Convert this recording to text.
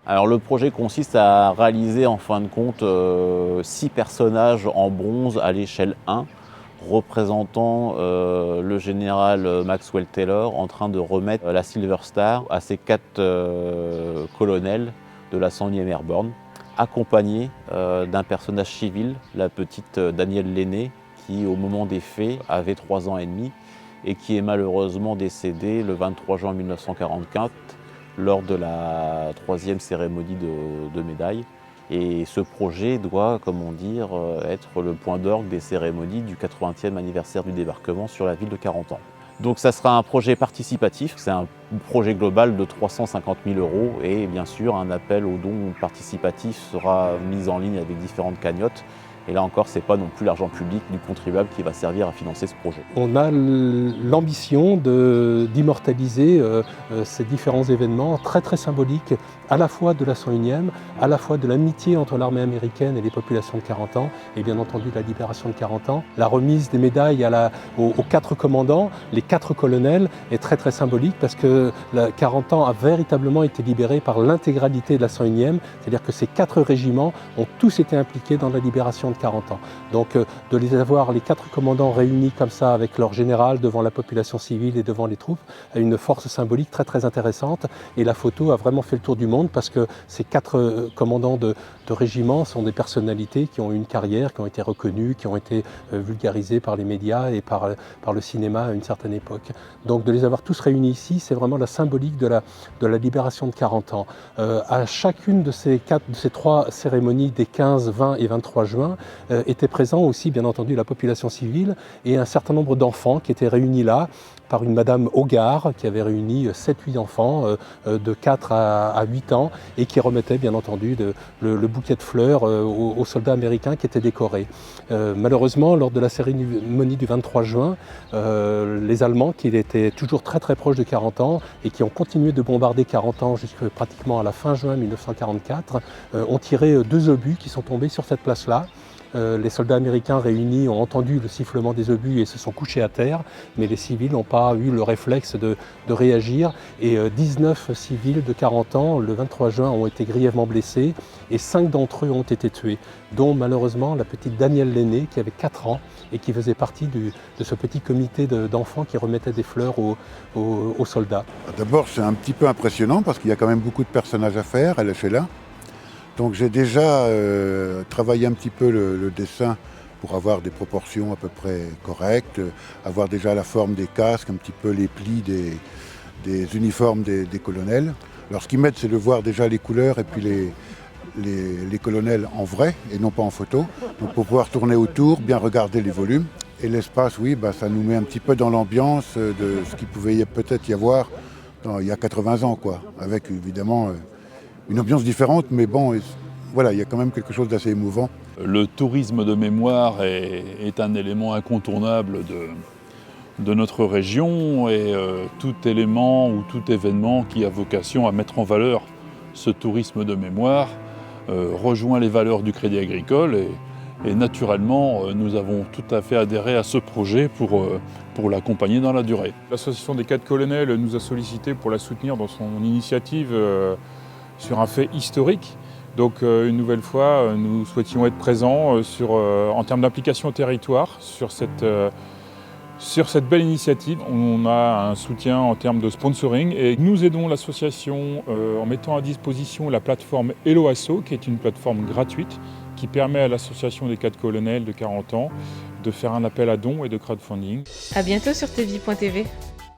Alors le projet consiste à réaliser en fin de compte 6 personnages en bronze à l'échelle 1 représentant le général Maxwell Taylor en train de remettre la Silver Star à ses 4 colonels de la 101e Airborne, accompagné d'un personnage civil, la petite Danielle Lenné, qui au moment des faits avait 3 ans et demi et qui est malheureusement décédée le 23 juin 1944 lors de la 3e cérémonie de médailles. Et ce projet doit, comment dire, être le point d'orgue des cérémonies du 80e anniversaire du débarquement sur la ville de Carentan. Donc ça sera un projet participatif, c'est un projet global de 350 000 € et bien sûr un appel aux dons participatifs sera mis en ligne avec différentes cagnottes. Et là encore, ce n'est pas non plus l'argent public du contribuable qui va servir à financer ce projet. On a l'ambition d'immortaliser ces différents événements très très symboliques, à la fois de la 101e, à la fois de l'amitié entre l'armée américaine et les populations de Carentan, et bien entendu la libération de Carentan. La remise des médailles aux 4 commandants, les 4 colonels, est très très symbolique parce que Carentan a véritablement été libéré par l'intégralité de la 101e, c'est-à-dire que ces 4 régiments ont tous été impliqués dans la libération de Carentan. Donc de les avoir, les 4 commandants réunis comme ça avec leur général devant la population civile et devant les troupes, a une force symbolique très très intéressante. Et la photo a vraiment fait le tour du monde parce que ces 4 commandants de régiments sont des personnalités qui ont eu une carrière, qui ont été reconnues, qui ont été vulgarisées par les médias et par le cinéma à une certaine époque. Donc de les avoir tous réunis ici, c'est vraiment la symbolique de la libération de Carentan. À chacune de ces 3 cérémonies des 15, 20 et 23 juin, était présent aussi bien entendu la population civile et un certain nombre d'enfants qui étaient réunis là par une madame Hogarth qui avait réuni 7-8 enfants de 4 à 8 ans et qui remettait bien entendu le bouquet de fleurs aux soldats américains qui étaient décorés. Malheureusement, lors de la cérémonie du 23 juin, les Allemands, qui étaient toujours très très proches de Carentan et qui ont continué de bombarder Carentan jusqu'à pratiquement à la fin juin 1944, ont tiré 2 obus qui sont tombés sur cette place-là. Les soldats américains réunis ont entendu le sifflement des obus et se sont couchés à terre, mais les civils n'ont pas eu le réflexe de réagir et 19 civils de 40 ans, le 23 juin, ont été grièvement blessés et 5 d'entre eux ont été tués, dont malheureusement la petite Danielle Lenné qui avait 4 ans et qui faisait partie de ce petit comité d'enfants qui remettaient des fleurs aux soldats. D'abord, c'est un petit peu impressionnant parce qu'il y a quand même beaucoup de personnages à faire à l'échelle. Donc j'ai déjà travaillé un petit peu le dessin pour avoir des proportions à peu près correctes, avoir déjà la forme des casques, un petit peu les plis des uniformes des colonels. Alors ce qui m'aide, c'est de voir déjà les couleurs et puis les colonels en vrai et non pas en photo. Donc pour pouvoir tourner autour, bien regarder les volumes. Et l'espace, oui, ça nous met un petit peu dans l'ambiance de ce qu'il pouvait peut-être y avoir il y a 80 ans, quoi, avec évidemment une ambiance différente, mais bon, voilà, il y a quand même quelque chose d'assez émouvant. Le tourisme de mémoire est un élément incontournable de notre région et tout élément ou tout événement qui a vocation à mettre en valeur ce tourisme de mémoire rejoint les valeurs du Crédit Agricole et naturellement nous avons tout à fait adhéré à ce projet pour l'accompagner dans la durée. L'association des 4 colonels nous a sollicité pour la soutenir dans son initiative sur un fait historique. Donc une nouvelle fois, nous souhaitions être présents en termes d'implication au territoire sur cette belle initiative. On a un soutien en termes de sponsoring et nous aidons l'association en mettant à disposition la plateforme Hello Asso, qui est une plateforme gratuite qui permet à l'association des 4 colonels de 40 ans de faire un appel à dons et de crowdfunding. À bientôt sur tvie.tv.